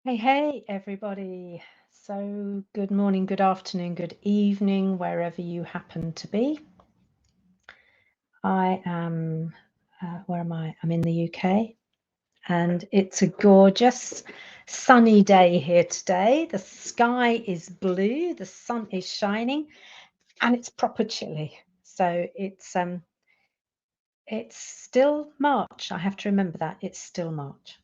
Hey, hey, everybody. So, good morning, good afternoon, good evening, wherever you happen to be. I am, where am I? I'm in the UK, and it's a gorgeous sunny day here today. The sky is blue, the sun is shining, and it's proper chilly. So, it's still March. I have to remember that it's still March.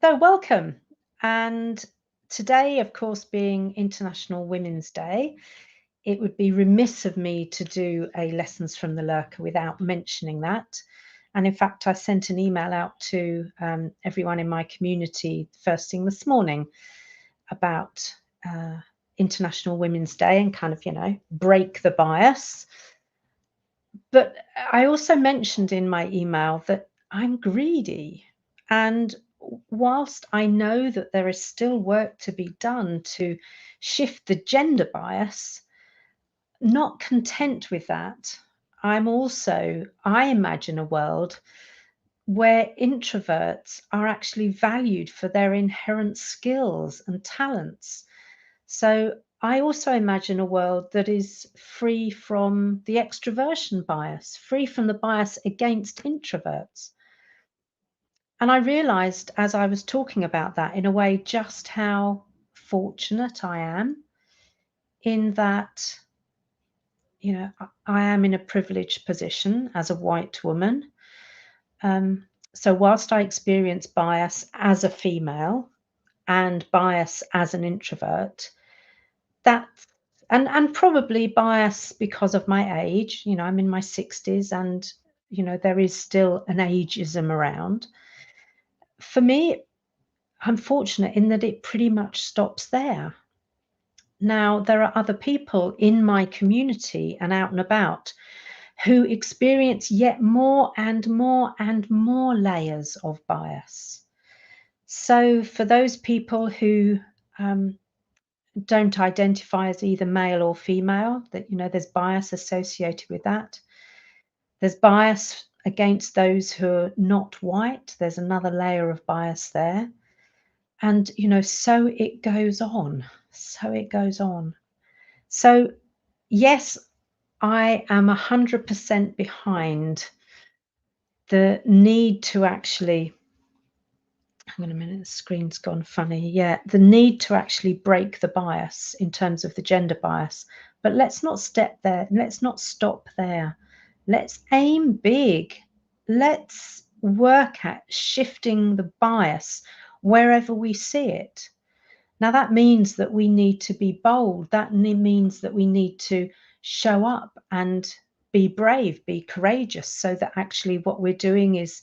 So, welcome. And today, of course, being International Women's Day, it would be remiss of me to do a Lessons from the Lurker without mentioning that. And in fact, I sent an email out to everyone in my community first thing this morning about International Women's Day and kind of, break the bias. But I also mentioned in my email that I'm greedy. And whilst I know that there is still work to be done to shift the gender bias, not content with that, I imagine a world where introverts are actually valued for their inherent skills and talents. So I also imagine a world that is free from the extroversion bias, free from the bias against introverts. And I realized as I was talking about that in a way just how fortunate I am in that, I am in a privileged position as a white woman. So whilst I experience bias as a female and bias as an introvert, that and probably bias because of my age, I'm in my 60s and there is still an ageism around. For me, I'm fortunate in that it pretty much stops there. Now, there are other people in my community and out and about who experience yet more and more and more layers of bias. So, for those people who don't identify as either male or female, that there's bias associated with that. There's bias against those who are not white. There's another layer of bias there. And so it goes on. So it goes on. So yes, I am 100% behind the need to actually, hang on a minute, the screen's gone funny. Yeah, the need to actually break the bias in terms of the gender bias. But let's not step there. Let's not stop there. Let's aim big. Let's work at shifting the bias wherever we see it. Now, that means that we need to be bold. That means that we need to show up and be brave, be courageous, so that actually what we're doing is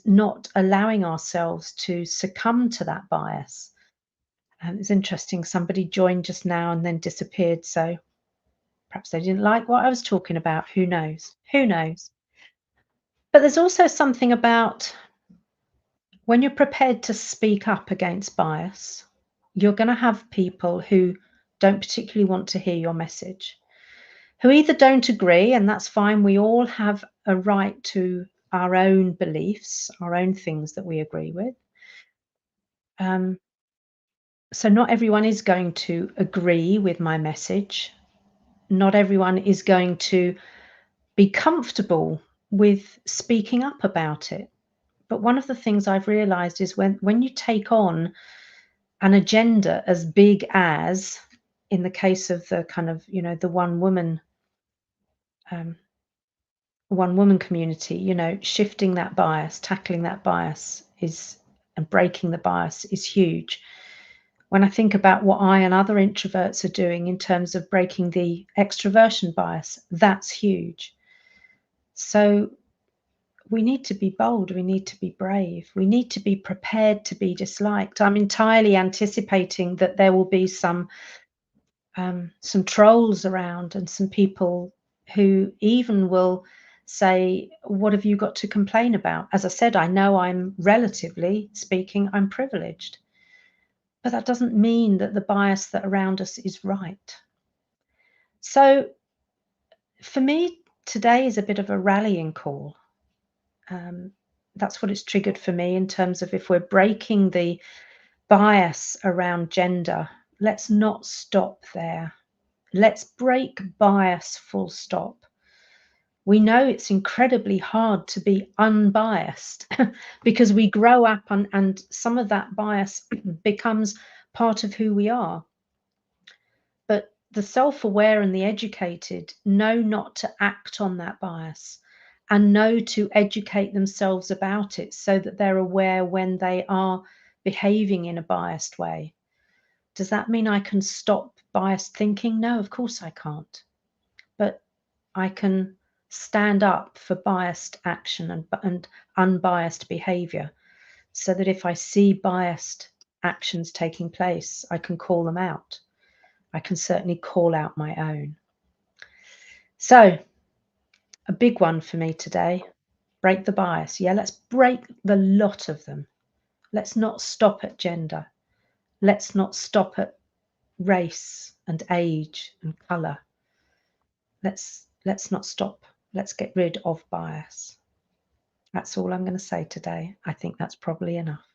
not allowing ourselves to succumb to that bias. It's interesting, somebody joined just now and then disappeared. So perhaps they didn't like what I was talking about. Who knows? Who knows? But there's also something about when you're prepared to speak up against bias, you're going to have people who don't particularly want to hear your message, who either don't agree, and that's fine. We all have a right to our own beliefs, our own things that we agree with. Um, so, not everyone is going to agree with my message. Not everyone is going to be comfortable with speaking up about it. But one of the things I've realized is when you take on an agenda as big as, in the case of the kind of, the um, one woman community, shifting that bias, tackling that bias is, and breaking the bias is huge. When I think about what I and other introverts are doing in terms of breaking the extroversion bias, that's huge. So we need to be bold, we need to be brave, we need to be prepared to be disliked. I'm entirely anticipating that there will be some trolls around and some people who even will say, what have you got to complain about? As I said, I know I'm, relatively speaking, I'm privileged, but that doesn't mean that the bias that around us is right. So for me, today is a bit of a rallying call. That's what it's triggered for me in terms of if we're breaking the Bias around gender. Let's not stop there. Let's break bias full stop. We know it's incredibly hard to be unbiased because we grow up and some of that bias becomes part of who we are. But the self-aware and the educated know not to act on that bias and know to educate themselves about it so that they're aware when they are behaving in a biased way. Does that mean I can stop biased thinking? No, of course I can't. But I can stand up for biased action and unbiased behavior so that if I see biased actions taking place, I can call them out. I can certainly call out my own. So, a big one for me today, break the bias. Yeah, let's break the lot of them. Let's not stop at gender. Let's not stop at race and age and colour. Let's not stop. Let's get rid of bias. That's all I'm going to say today. I think that's probably enough.